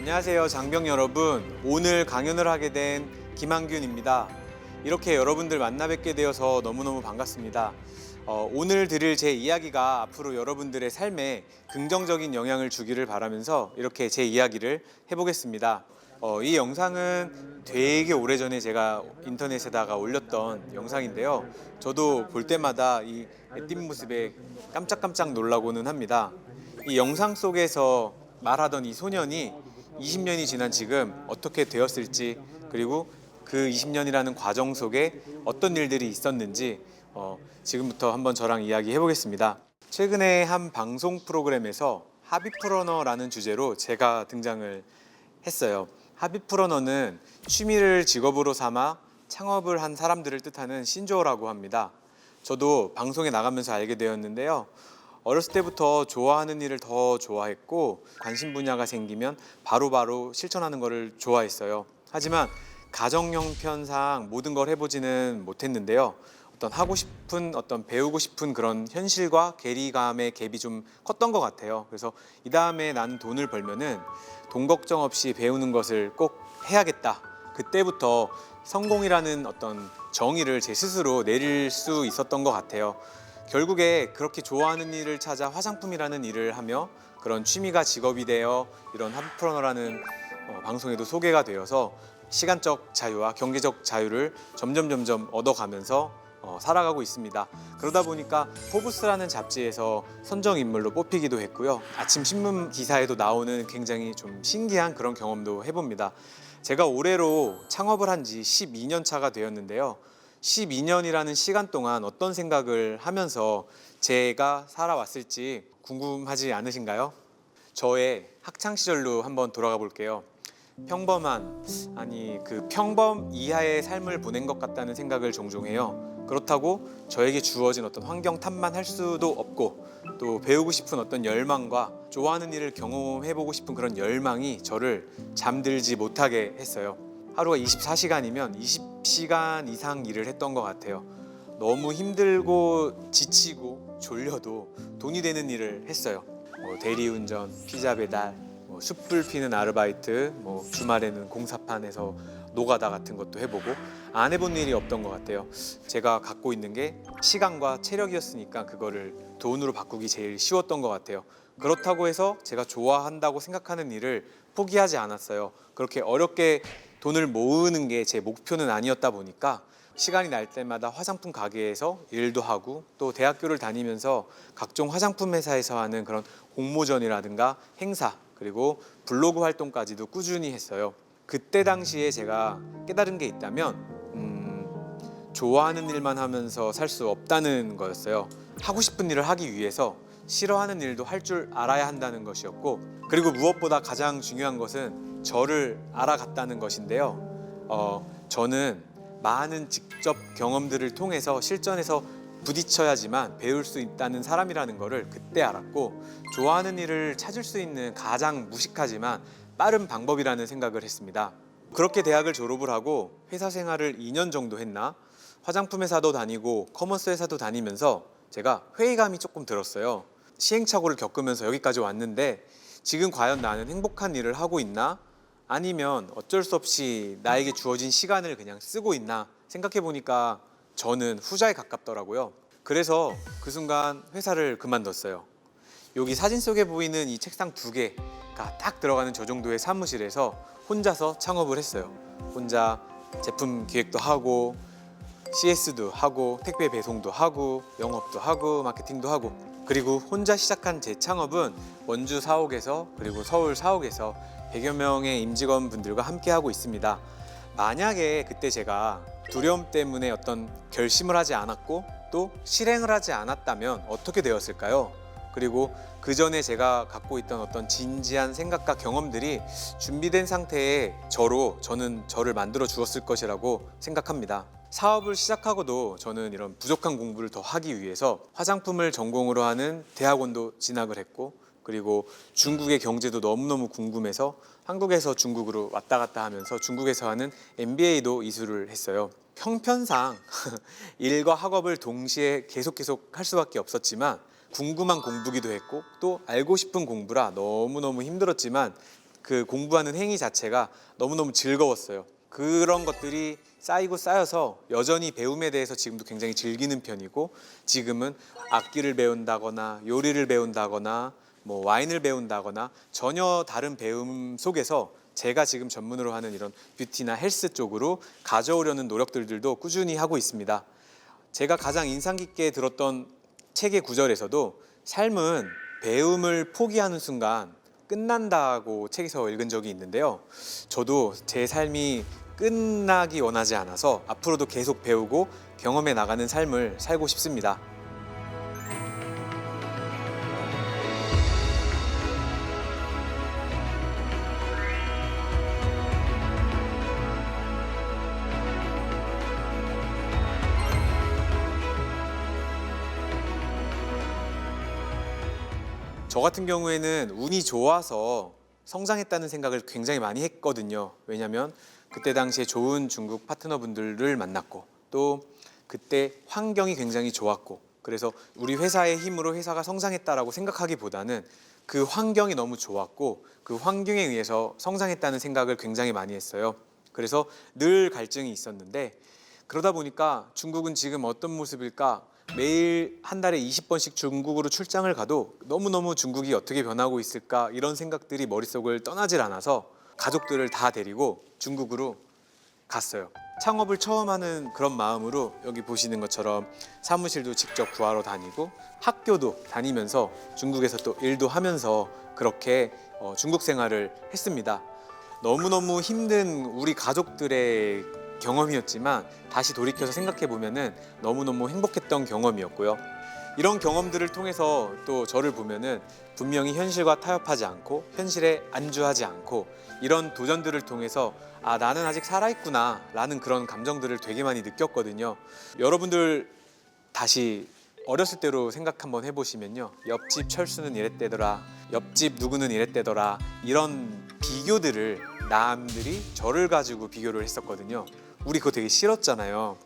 안녕하세요, 장병 여러분. 오늘 강연을 하게 된 김한균입니다. 이렇게 여러분들 만나 뵙게 되어서 너무너무 반갑습니다. 오늘 들을 제 이야기가 앞으로 여러분들의 삶에 긍정적인 영향을 주기를 바라면서 이렇게 제 이야기를 해보겠습니다. 이 영상은 되게 오래전에 제가 인터넷에다가 올렸던 영상인데요. 저도 볼 때마다 이 애띤 모습에 깜짝깜짝 놀라고는 합니다. 이 영상 속에서 말하던 이 소년이 20년이 지난 지금 어떻게 되었을지, 그리고 그 20년이라는 과정 속에 어떤 일들이 있었는지 지금부터 한번 저랑 이야기해 보겠습니다. 최근에 한 방송 프로그램에서 하비프러너라는 주제로 제가 등장을 했어요. 하비프러너는 취미를 직업으로 삼아 창업을 한 사람들을 뜻하는 신조어라고 합니다. 저도 방송에 나가면서 알게 되었는데요. 어렸을 때부터 좋아하는 일을 더 좋아했고, 관심 분야가 생기면 바로바로 실천하는 것을 좋아했어요. 하지만 가정 형편상 모든 걸 해보지는 못했는데요. 배우고 싶은 그런 현실과 괴리감의 갭이 좀 컸던 것 같아요. 그래서 이 다음에 나는 돈을 벌면은 돈 걱정 없이 배우는 것을 꼭 해야겠다. 그때부터 성공이라는 어떤 정의를 제 스스로 내릴 수 있었던 것 같아요. 결국에 그렇게 좋아하는 일을 찾아 화장품이라는 일을 하며 그런 취미가 직업이 되어 이런 하비프러너라는 방송에도 소개가 되어서 시간적 자유와 경제적 자유를 점점 얻어가면서 살아가고 있습니다. 그러다 보니까 포브스라는 잡지에서 선정 인물로 뽑히기도 했고요. 아침 신문 기사에도 나오는 굉장히 좀 신기한 그런 경험도 해봅니다. 제가 올해로 창업을 한 지 12년 차가 되었는데요. 12년이라는 시간 동안 어떤 생각을 하면서 제가 살아왔을지 궁금하지 않으신가요? 저의 학창 시절로 한번 돌아가 볼게요. 평범 이하의 삶을 보낸 것 같다는 생각을 종종 해요. 그렇다고 저에게 주어진 어떤 환경 탓만 할 수도 없고, 또 배우고 싶은 어떤 열망과 좋아하는 일을 경험해보고 싶은 그런 열망이 저를 잠들지 못하게 했어요. 하루가 24시간이면 20시간 이상 일을 했던 것 같아요. 너무 힘들고 지치고 졸려도 돈이 되는 일을 했어요. 대리운전, 피자 배달, 숯불 피는 아르바이트, 주말에는 공사판에서 노가다 같은 것도 해보고, 안 해본 일이 없던 것 같아요. 제가 갖고 있는 게 시간과 체력이었으니까 그거를 돈으로 바꾸기 제일 쉬웠던 것 같아요. 그렇다고 해서 제가 좋아한다고 생각하는 일을 포기하지 않았어요. 그렇게 어렵게 돈을 모으는 게 제 목표는 아니었다 보니까 시간이 날 때마다 화장품 가게에서 일도 하고, 또 대학교를 다니면서 각종 화장품 회사에서 하는 그런 공모전이라든가 행사, 그리고 블로그 활동까지도 꾸준히 했어요. 그때 당시에 제가 깨달은 게 있다면 좋아하는 일만 하면서 살 수 없다는 거였어요. 하고 싶은 일을 하기 위해서 싫어하는 일도 할 줄 알아야 한다는 것이었고, 그리고 무엇보다 가장 중요한 것은 저를 알아갔다는 것인데요. 저는 많은 직접 경험들을 통해서 실전에서 부딪혀야지만 배울 수 있다는 사람이라는 것을 그때 알았고, 좋아하는 일을 찾을 수 있는 가장 무식하지만 빠른 방법이라는 생각을 했습니다. 그렇게 대학을 졸업을 하고 회사 생활을 2년 정도 했나? 화장품 회사도 다니고 커머스 회사도 다니면서 제가 회의감이 조금 들었어요. 시행착오를 겪으면서 여기까지 왔는데 지금 과연 나는 행복한 일을 하고 있나? 아니면 어쩔 수 없이 나에게 주어진 시간을 그냥 쓰고 있나 생각해 보니까 저는 후자에 가깝더라고요. 그래서 그 순간 회사를 그만뒀어요. 여기 사진 속에 보이는 이 책상 2개가 딱 들어가는 저 정도의 사무실에서 혼자서 창업을 했어요. 혼자 제품 기획도 하고, CS도 하고, 택배 배송도 하고, 영업도 하고, 마케팅도 하고, 그리고 혼자 시작한 제 창업은 원주 사옥에서, 그리고 서울 사옥에서 100여 명의 임직원분들과 함께 하고 있습니다. 만약에 그때 제가 두려움 때문에 어떤 결심을 하지 않았고 또 실행을 하지 않았다면 어떻게 되었을까요? 그리고 그 전에 제가 갖고 있던 어떤 진지한 생각과 경험들이 준비된 상태의 저는 저를 만들어 주었을 것이라고 생각합니다. 사업을 시작하고도 저는 이런 부족한 공부를 더 하기 위해서 화장품을 전공으로 하는 대학원도 진학을 했고, 그리고 중국의 경제도 너무너무 궁금해서 한국에서 중국으로 왔다 갔다 하면서 중국에서 하는 MBA도 이수를 했어요. 형편상 일과 학업을 동시에 계속 할 수밖에 없었지만 궁금한 공부기도 했고, 또 알고 싶은 공부라 너무너무 힘들었지만 그 공부하는 행위 자체가 너무너무 즐거웠어요. 그런 것들이 쌓이고 쌓여서 여전히 배움에 대해서 지금도 굉장히 즐기는 편이고, 지금은 악기를 배운다거나 요리를 배운다거나 뭐 와인을 배운다거나 전혀 다른 배움 속에서 제가 지금 전문으로 하는 이런 뷰티나 헬스 쪽으로 가져오려는 노력들도 꾸준히 하고 있습니다. 제가 가장 인상 깊게 들었던 책의 구절에서도 삶은 배움을 포기하는 순간 끝난다고 책에서 읽은 적이 있는데요. 저도 제 삶이 끝나기 원하지 않아서 앞으로도 계속 배우고 경험해 나가는 삶을 살고 싶습니다. 저 같은 경우에는 운이 좋아서 성장했다는 생각을 굉장히 많이 했거든요. 왜냐하면 그때 당시에 좋은 중국 파트너분들을 만났고, 또 그때 환경이 굉장히 좋았고, 그래서 우리 회사의 힘으로 회사가 성장했다라고 생각하기보다는 그 환경이 너무 좋았고 그 환경에 의해서 성장했다는 생각을 굉장히 많이 했어요. 그래서 늘 갈증이 있었는데, 그러다 보니까 중국은 지금 어떤 모습일까? 매일 한 달에 20번씩 중국으로 출장을 가도 너무너무 중국이 어떻게 변하고 있을까, 이런 생각들이 머릿속을 떠나질 않아서 가족들을 다 데리고 중국으로 갔어요. 창업을 처음 하는 그런 마음으로 여기 보시는 것처럼 사무실도 직접 구하러 다니고 학교도 다니면서 중국에서 또 일도 하면서 그렇게 중국 생활을 했습니다. 너무너무 힘든 우리 가족들의 경험이었지만 다시 돌이켜서 생각해 보면은 너무너무 행복했던 경험이었고요. 이런 경험들을 통해서 또 저를 보면은 분명히 현실과 타협하지 않고 현실에 안주하지 않고 이런 도전들을 통해서 아, 나는 아직 살아있구나 라는 그런 감정들을 되게 많이 느꼈거든요. 여러분들 다시 어렸을 때로 생각 한번 해보시면요, 옆집 철수는 이랬대더라, 옆집 누구는 이랬대더라, 이런 비교들을 남들이 저를 가지고 비교를 했었거든요. 우리 그거 되게 싫었잖아요.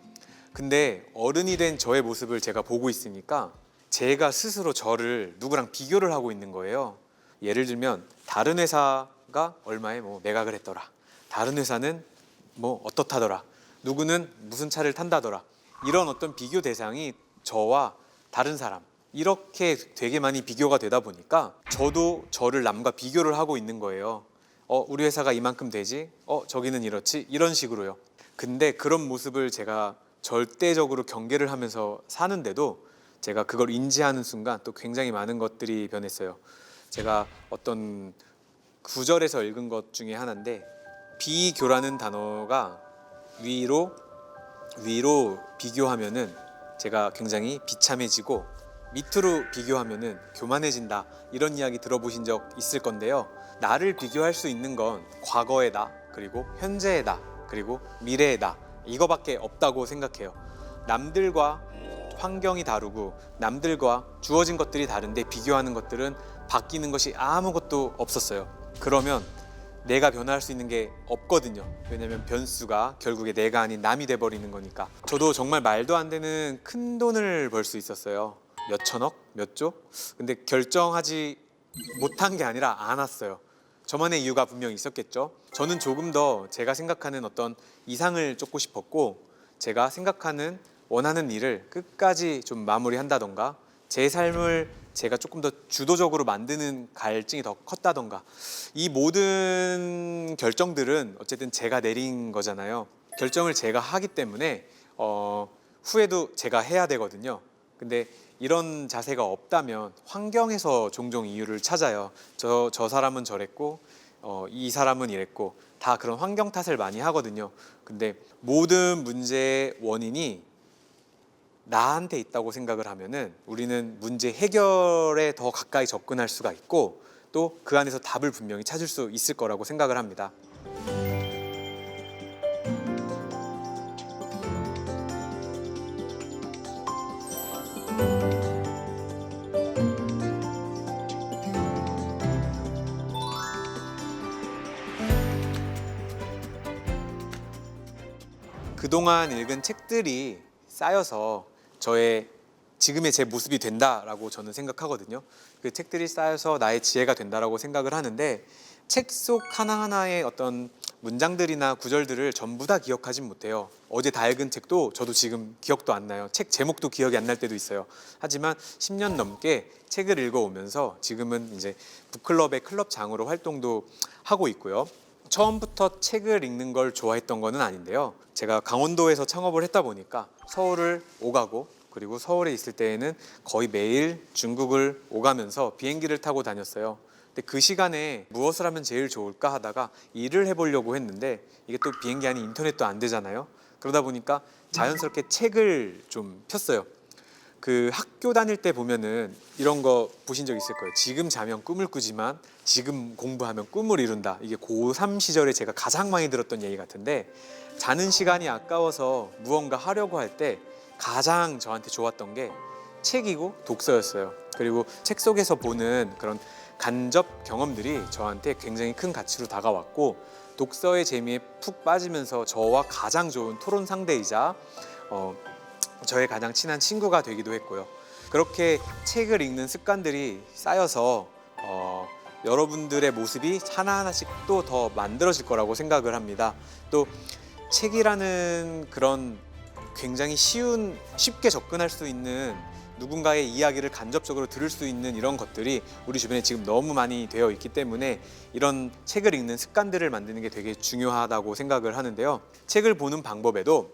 근데 어른이 된 저의 모습을 제가 보고 있으니까 제가 스스로 저를 누구랑 비교를 하고 있는 거예요. 예를 들면 다른 회사가 얼마에 뭐 매각을 했더라, 다른 회사는 뭐 어떻다더라, 누구는 무슨 차를 탄다더라, 이런 어떤 비교 대상이 저와 다른 사람, 이렇게 되게 많이 비교가 되다 보니까 저도 저를 남과 비교를 하고 있는 거예요. 우리 회사가 이만큼 되지? 저기는 이렇지? 이런 식으로요. 근데 그런 모습을 제가 절대적으로 경계를 하면서 사는데도 제가 그걸 인지하는 순간 또 굉장히 많은 것들이 변했어요. 제가 어떤 구절에서 읽은 것 중에 하나인데, 비교라는 단어가 위로 비교하면은 제가 굉장히 비참해지고 밑으로 비교하면은 교만해진다, 이런 이야기 들어보신 적 있을 건데요. 나를 비교할 수 있는 건 과거에다, 그리고 현재에다, 그리고 미래에다, 이거밖에 없다고 생각해요. 남들과 환경이 다르고 남들과 주어진 것들이 다른데 비교하는 것들은 바뀌는 것이 아무것도 없었어요. 그러면 내가 변화할 수 있는 게 없거든요. 왜냐면 변수가 결국에 내가 아닌 남이 돼버리는 거니까. 저도 정말 말도 안 되는 큰 돈을 벌 수 있었어요. 몇 천억? 몇 조? 근데 결정하지 못한 게 아니라 안 왔어요. 저만의 이유가 분명히 있었겠죠. 저는 조금 더 제가 생각하는 어떤 이상을 쫓고 싶었고, 제가 생각하는 원하는 일을 끝까지 좀 마무리한다던가, 제 삶을 제가 조금 더 주도적으로 만드는 갈증이 더 컸다던가, 이 모든 결정들은 어쨌든 제가 내린 거잖아요. 결정을 제가 하기 때문에 후회도 제가 해야 되거든요. 근데 이런 자세가 없다면 환경에서 종종 이유를 찾아요. 저 사람은 저랬고 이 사람은 이랬고, 다 그런 환경 탓을 많이 하거든요. 근데 모든 문제의 원인이 나한테 있다고 생각을 하면은 우리는 문제 해결에 더 가까이 접근할 수가 있고, 또 그 안에서 답을 분명히 찾을 수 있을 거라고 생각을 합니다. 그동안 읽은 책들이 쌓여서 저의 지금의 제 모습이 된다라고 저는 생각하거든요. 그 책들이 쌓여서 나의 지혜가 된다라고 생각을 하는데, 책 속 하나하나의 어떤 문장들이나 구절들을 전부 다 기억하진 못해요. 어제 다 읽은 책도 저도 지금 기억도 안 나요. 책 제목도 기억이 안 날 때도 있어요. 하지만 10년 넘게 책을 읽어오면서 지금은 이제 북클럽의 클럽장으로 활동도 하고 있고요. 처음부터 책을 읽는 걸 좋아했던 거는 아닌데요. 제가 강원도에서 창업을 했다 보니까 서울을 오가고, 그리고 서울에 있을 때에는 거의 매일 중국을 오가면서 비행기를 타고 다녔어요. 근데 그 시간에 무엇을 하면 제일 좋을까 하다가 일을 해보려고 했는데, 이게 또 비행기 안에 인터넷도 안 되잖아요. 그러다 보니까 자연스럽게 책을 좀 폈어요. 그 학교 다닐 때 보면은 이런 거 보신 적 있을 거예요. 지금 자면 꿈을 꾸지만 지금 공부하면 꿈을 이룬다. 이게 고3 시절에 제가 가장 많이 들었던 얘기 같은데, 자는 시간이 아까워서 무언가 하려고 할 때 가장 저한테 좋았던 게 책이고 독서였어요. 그리고 책 속에서 보는 그런 간접 경험들이 저한테 굉장히 큰 가치로 다가왔고, 독서의 재미에 푹 빠지면서 저와 가장 좋은 토론 상대이자 저의 가장 친한 친구가 되기도 했고요. 그렇게 책을 읽는 습관들이 쌓여서 여러분들의 모습이 하나하나씩 또 더 만들어질 거라고 생각을 합니다. 또 책이라는 그런 굉장히 쉽게 접근할 수 있는, 누군가의 이야기를 간접적으로 들을 수 있는 이런 것들이 우리 주변에 지금 너무 많이 되어 있기 때문에 이런 책을 읽는 습관들을 만드는 게 되게 중요하다고 생각을 하는데요. 책을 보는 방법에도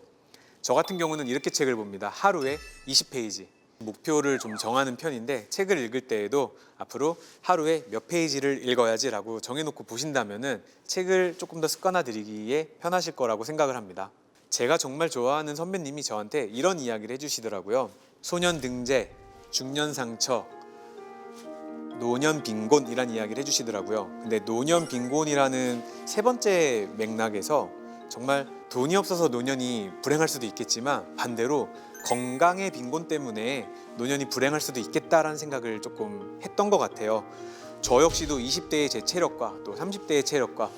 저 같은 경우는 이렇게 책을 봅니다. 하루에 20페이지. 목표를 좀 정하는 편인데, 책을 읽을 때에도 앞으로 하루에 몇 페이지를 읽어야지라고 정해놓고 보신다면은 책을 조금 더 습관화들이기에 편하실 거라고 생각을 합니다. 제가 정말 좋아하는 선배님이 저한테 이런 이야기를 해주시더라고요. 소년 등재, 중년 상처, 노년 빈곤이라는 이야기를 해주시더라고요. 근데 노년 빈곤이라는 세 번째 맥락에서 정말 돈이 없어서 노년이 불행할 수도 있겠지만, 반대로 건강의 빈곤 때문에 노년이 불행할 수도 있겠다라는 생각을 조금 했던 것 같아요. 저 역시도 20대의 제 체력과 또 30대의 체력과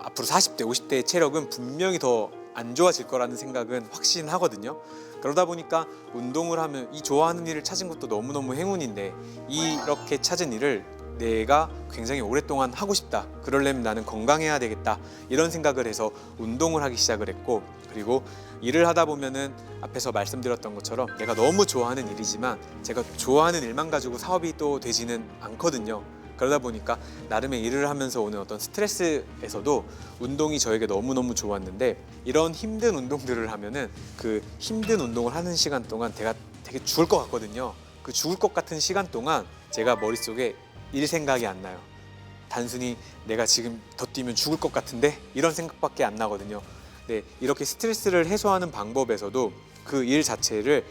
앞으로 40대, 50대의 체력은 분명히 더 안 좋아질 거라는 생각은 확신하거든요. 그러다 보니까 운동을 하면, 이 좋아하는 일을 찾은 것도 너무너무 행운인데, 이렇게 찾은 일을 내가 굉장히 오랫동안 하고 싶다, 그러려면 나는 건강해야 되겠다, 이런 생각을 해서 운동을 하기 시작을 했고, 그리고 일을 하다 보면은 앞에서 말씀드렸던 것처럼 내가 너무 좋아하는 일이지만 제가 좋아하는 일만 가지고 사업이 또 되지는 않거든요. 그러다 보니까 나름의 일을 하면서 오는 어떤 스트레스에서도 운동이 저에게 너무너무 좋았는데, 이런 힘든 운동들을 하면은 그 힘든 운동을 하는 시간 동안 제가 되게 죽을 것 같거든요. 그 죽을 것 같은 시간 동안 제가 머릿속에 일 생각이 안 나요. 단순히 내가 지금 더 뛰면 죽을 것 같은데, 이런 생각밖에 안 나거든요. 네, 이렇게 스트레스를 해소하는 방법에서도 그 일 자체를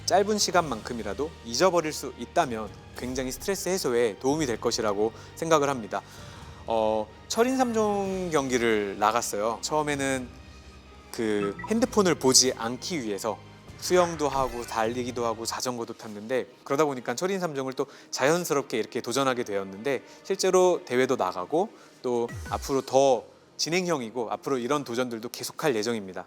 짧은 시간만큼이라도 잊어버릴 수 있다면 굉장히 스트레스 해소에 도움이 될 것이라고 생각을 합니다. 철인 3종 경기를 나갔어요. 처음에는 그 핸드폰을 보지 않기 위해서 수영도 하고 달리기도 하고 자전거도 탔는데, 그러다 보니까 철인 3종을 또 자연스럽게 이렇게 도전하게 되었는데, 실제로 대회도 나가고 또 앞으로 더 진행형이고 앞으로 이런 도전들도 계속할 예정입니다.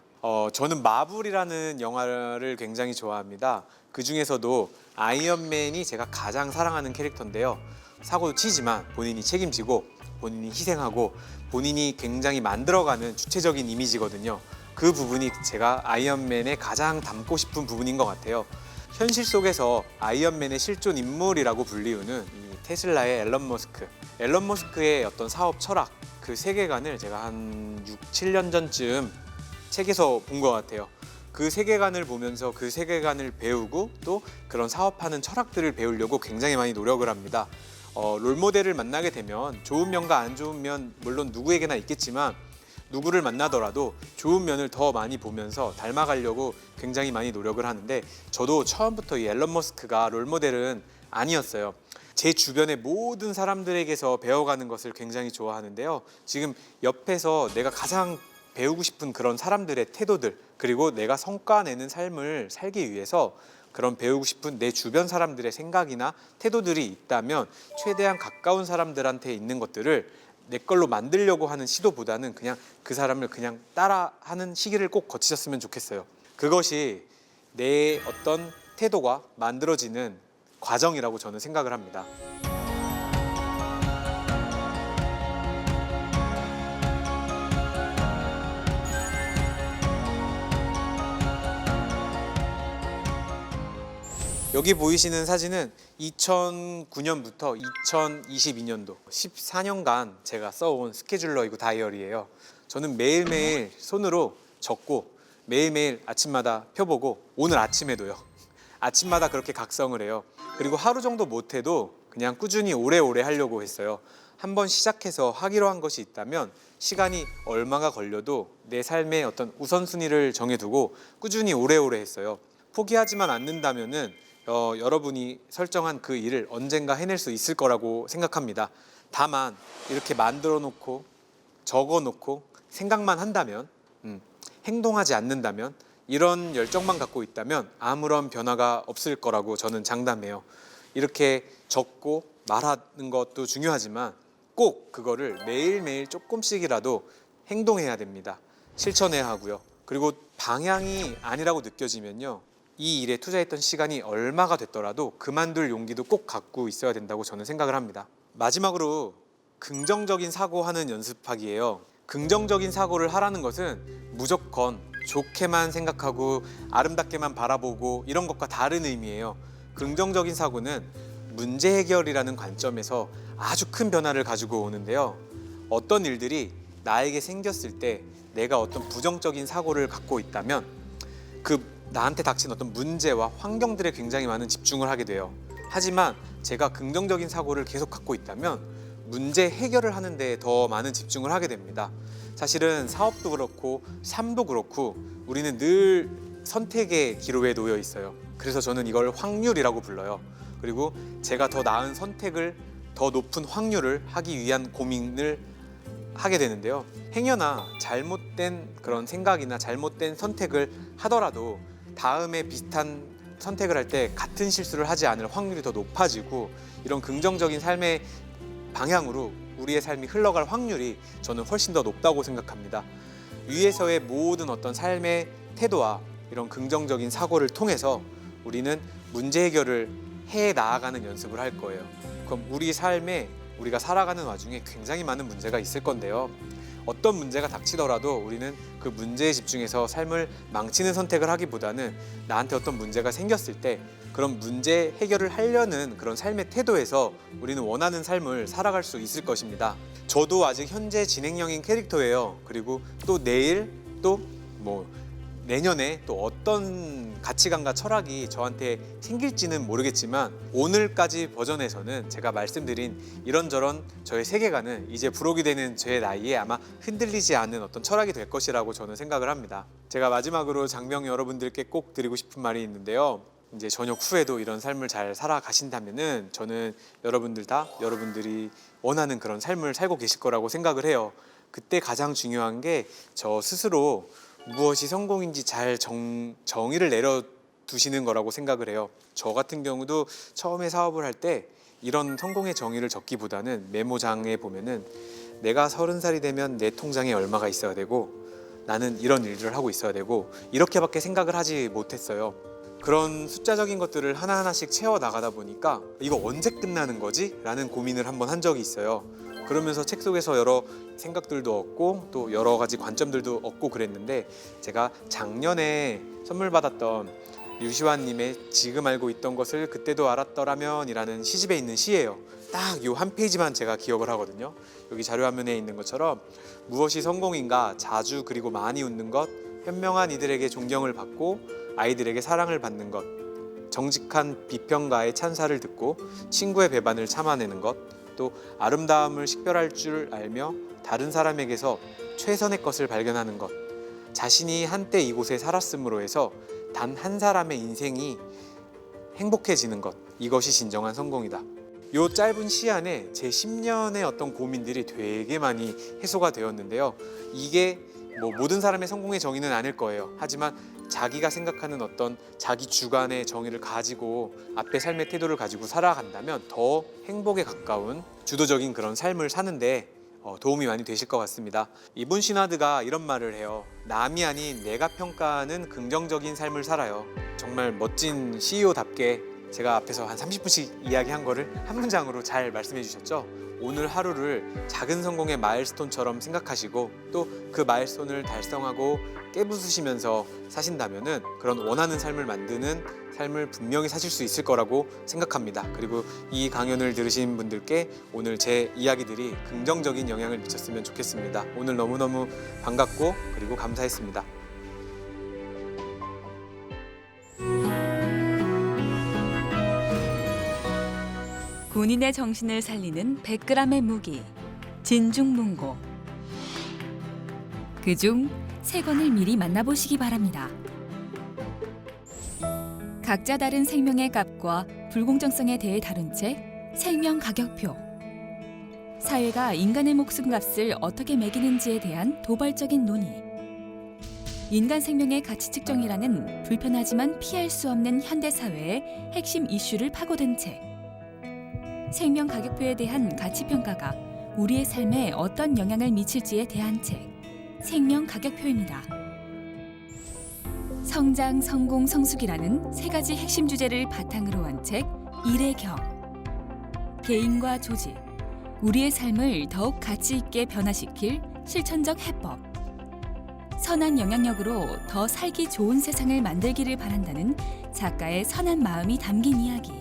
저는 마블이라는 영화를 굉장히 좋아합니다. 그 중에서도 아이언맨이 제가 가장 사랑하는 캐릭터인데요. 사고도 치지만 본인이 책임지고 본인이 희생하고 본인이 굉장히 만들어가는 주체적인 이미지거든요. 그 부분이 제가 아이언맨의 가장 담고 싶은 부분인 것 같아요. 현실 속에서 아이언맨의 실존 인물이라고 불리우는 이 테슬라의 앨런 머스크의 어떤 사업 철학, 그 세계관을 제가 한 6, 7년 전쯤 책에서 본 것 같아요. 그 세계관을 보면서 그 세계관을 배우고 또 그런 사업하는 철학들을 배우려고 굉장히 많이 노력을 합니다. 롤모델을 만나게 되면 좋은 면과 안 좋은 면 물론 누구에게나 있겠지만, 누구를 만나더라도 좋은 면을 더 많이 보면서 닮아가려고 굉장히 많이 노력을 하는데, 저도 처음부터 이 앨런 머스크가 롤모델은 아니었어요. 제 주변의 모든 사람들에게서 배워가는 것을 굉장히 좋아하는데요. 지금 옆에서 내가 가장 배우고 싶은 그런 사람들의 태도들, 그리고 내가 성과 내는 삶을 살기 위해서 그런 배우고 싶은 내 주변 사람들의 생각이나 태도들이 있다면, 최대한 가까운 사람들한테 있는 것들을 내 걸로 만들려고 하는 시도보다는 그냥 그 사람을 그냥 따라하는 시기를 꼭 거치셨으면 좋겠어요. 그것이 내 어떤 태도가 만들어지는 과정이라고 저는 생각을 합니다. 여기 보이시는 사진은 2009년부터 2022년도 14년간 제가 써온 스케줄러이고 다이어리예요. 저는 매일매일 손으로 적고 매일매일 아침마다 펴보고 오늘 아침에도요. 아침마다 그렇게 각성을 해요. 그리고 하루 정도 못해도 그냥 꾸준히 오래오래 하려고 했어요. 한번 시작해서 하기로 한 것이 있다면 시간이 얼마가 걸려도 내 삶의 어떤 우선순위를 정해두고 꾸준히 오래오래 했어요. 포기하지만 않는다면은 여러분이 설정한 그 일을 언젠가 해낼 수 있을 거라고 생각합니다. 다만 이렇게 만들어 놓고 적어 놓고 생각만 한다면 행동하지 않는다면 이런 열정만 갖고 있다면 아무런 변화가 없을 거라고 저는 장담해요. 이렇게 적고 말하는 것도 중요하지만 꼭 그거를 매일매일 조금씩이라도 행동해야 됩니다. 실천해야 하고요. 그리고 방향이 아니라고 느껴지면요. 이 일에 투자했던 시간이 얼마가 됐더라도 그만둘 용기도 꼭 갖고 있어야 된다고 저는 생각을 합니다. 마지막으로 긍정적인 사고하는 연습하기예요. 긍정적인 사고를 하라는 것은 무조건 좋게만 생각하고 아름답게만 바라보고 이런 것과 다른 의미예요. 긍정적인 사고는 문제 해결이라는 관점에서 아주 큰 변화를 가지고 오는데요. 어떤 일들이 나에게 생겼을 때 내가 어떤 부정적인 사고를 갖고 있다면 그 나한테 닥친 어떤 문제와 환경들에 굉장히 많은 집중을 하게 돼요. 하지만 제가 긍정적인 사고를 계속 갖고 있다면 문제 해결을 하는 데 더 많은 집중을 하게 됩니다. 사실은 사업도 그렇고 삶도 그렇고 우리는 늘 선택의 기로에 놓여 있어요. 그래서 저는 이걸 확률이라고 불러요. 그리고 제가 더 나은 선택을 더 높은 확률을 하기 위한 고민을 하게 되는데요. 행여나 잘못된 그런 생각이나 잘못된 선택을 하더라도 다음에 비슷한 선택을 할 때 같은 실수를 하지 않을 확률이 더 높아지고 이런 긍정적인 삶의 방향으로 우리의 삶이 흘러갈 확률이 저는 훨씬 더 높다고 생각합니다. 위에서의 모든 어떤 삶의 태도와 이런 긍정적인 사고를 통해서 우리는 문제 해결을 해 나아가는 연습을 할 거예요. 그럼 우리 삶에 우리가 살아가는 와중에 굉장히 많은 문제가 있을 건데요. 어떤 문제가 닥치더라도 우리는 그 문제에 집중해서 삶을 망치는 선택을 하기보다는 나한테 어떤 문제가 생겼을 때 그런 문제 해결을 하려는 그런 삶의 태도에서 우리는 원하는 삶을 살아갈 수 있을 것입니다. 저도 아직 현재 진행형인 캐릭터예요. 그리고 또 내일 또 내년에 또 어떤 가치관과 철학이 저한테 생길지는 모르겠지만 오늘까지 버전에서는 제가 말씀드린 이런저런 저의 세계관은 이제 부록이 되는 제 나이에 아마 흔들리지 않는 어떤 철학이 될 것이라고 저는 생각을 합니다. 제가 마지막으로 장명 여러분들께 꼭 드리고 싶은 말이 있는데요. 이제 저녁 후에도 이런 삶을 잘 살아가신다면은 저는 여러분들이 원하는 그런 삶을 살고 계실 거라고 생각을 해요. 그때 가장 중요한 게 저 스스로 무엇이 성공인지 잘 정의를 내려두시는 거라고 생각을 해요. 저 같은 경우도 처음에 사업을 할 때 이런 성공의 정의를 적기보다는 메모장에 보면은 내가 30살이 되면 내 통장에 얼마가 있어야 되고 나는 이런 일들을 하고 있어야 되고 이렇게밖에 생각을 하지 못했어요. 그런 숫자적인 것들을 하나하나씩 채워나가다 보니까 이거 언제 끝나는 거지? 라는 고민을 한번 한 적이 있어요. 그러면서 책 속에서 여러 생각들도 얻고 또 여러 가지 관점들도 얻고 그랬는데 제가 작년에 선물 받았던 류시환님의 지금 알고 있던 것을 그때도 알았더라면 이라는 시집에 있는 시예요. 딱 요 한 페이지만 제가 기억을 하거든요. 여기 자료화면에 있는 것처럼 무엇이 성공인가 자주 그리고 많이 웃는 것, 현명한 이들에게 존경을 받고 아이들에게 사랑을 받는 것, 정직한 비평가의 찬사를 듣고 친구의 배반을 참아내는 것, 또 아름다움을 식별할 줄 알며 다른 사람에게서 최선의 것을 발견하는 것, 자신이 한때 이곳에 살았음으로 해서 단 한 사람의 인생이 행복해지는 것, 이것이 진정한 성공이다. 요 짧은 시 안에 제 10년의 어떤 고민들이 되게 많이 해소가 되었는데요. 이게 모든 사람의 성공의 정의는 아닐 거예요. 하지만 자기가 생각하는 어떤 자기 주관의 정의를 가지고 앞에 삶의 태도를 가지고 살아간다면 더 행복에 가까운 주도적인 그런 삶을 사는데 도움이 많이 되실 것 같습니다. 이분 시나드가 이런 말을 해요. 남이 아닌 내가 평가하는 긍정적인 삶을 살아요. 정말 멋진 CEO답게 제가 앞에서 한 30분씩 이야기한 거를 한 문장으로 잘 말씀해 주셨죠. 오늘 하루를 작은 성공의 마일스톤처럼 생각하시고 또 그 마일스톤을 달성하고 깨부수시면서 사신다면은 그런 원하는 삶을 만드는 삶을 분명히 사실 수 있을 거라고 생각합니다. 그리고 이 강연을 들으신 분들께 오늘 제 이야기들이 긍정적인 영향을 미쳤으면 좋겠습니다. 오늘 너무너무 반갑고 그리고 감사했습니다. 군인의 정신을 살리는 100g의 무기, 진중문고. 그중 3권을 미리 만나보시기 바랍니다. 각자 다른 생명의 값과 불공정성에 대해 다룬 책 생명 가격표. 사회가 인간의 목숨값을 어떻게 매기는지에 대한 도발적인 논의. 인간 생명의 가치 측정이라는 불편하지만 피할 수 없는 현대 사회의 핵심 이슈를 파고든 책. 생명 가격표에 대한 가치 평가가 우리의 삶에 어떤 영향을 미칠지에 대한 책. 생명 가격표입니다. 성장, 성공, 성숙이라는 3가지 핵심 주제를 바탕으로 한 책 일의 경. 개인과 조직, 우리의 삶을 더욱 가치 있게 변화시킬 실천적 해법. 선한 영향력으로 더 살기 좋은 세상을 만들기를 바란다는 작가의 선한 마음이 담긴 이야기.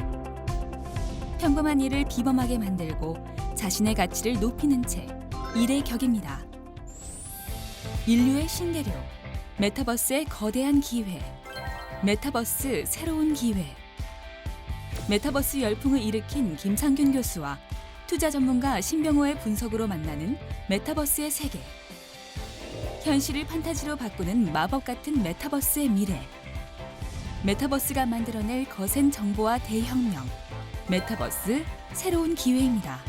평범한 일을 비범하게 만들고 자신의 가치를 높이는 책 일의 격입니다. 인류의 신대륙, 메타버스의 거대한 기회, 메타버스 새로운 기회. 메타버스 열풍을 일으킨 김상균 교수와 투자 전문가 신병호의 분석으로 만나는 메타버스의 세계. 현실을 판타지로 바꾸는 마법 같은 메타버스의 미래. 메타버스가 만들어낼 거센 정보와 대혁명. 메타버스 새로운 기회입니다.